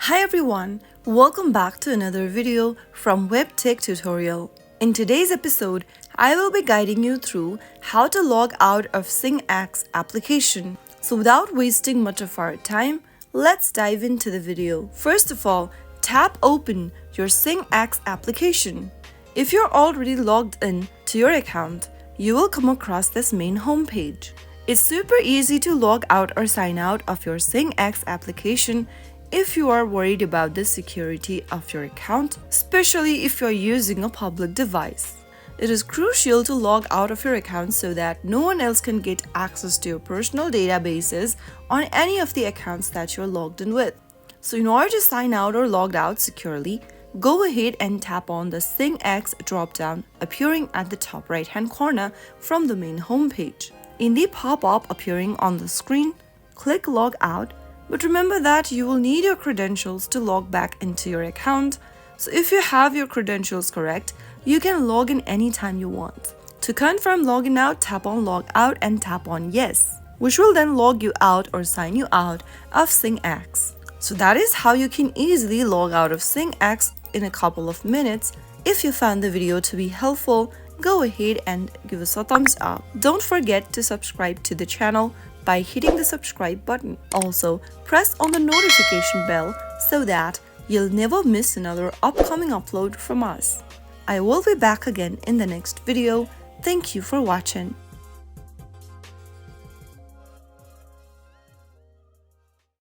Hi everyone, welcome back to another video from Webtech Tutorial. In today's episode, I will be guiding you through how to log out of SingX application. So without wasting much of our time, let's dive into the video. First of all, tap open your SingX application. If you're already logged in to your account, you will come across this main homepage. It's super easy to log out or sign out of your SingX application if you are worried about the security of your account, especially if you're using a public device. It is crucial to log out of your account so that no one else can get access to your personal databases on any of the accounts that you're logged in with. So in order to sign out or log out securely, go ahead and tap on the SingX dropdown appearing at the top right-hand corner from the main homepage. In the pop-up appearing on the screen, click Log Out, but remember that you will need your credentials to log back into your account. So if you have your credentials correct, you can log in anytime you want. To confirm login out, tap on Log Out and tap on Yes, which will then log you out or sign you out of SingX. So that is how you can easily log out of SingX in a couple of minutes. If you found the video to be helpful, go ahead and give us a thumbs up. Don't forget to subscribe to the channel by hitting the subscribe button. Also, press on the notification bell so that you'll never miss another upcoming upload from us. I will be back again in the next video. Thank you for watching.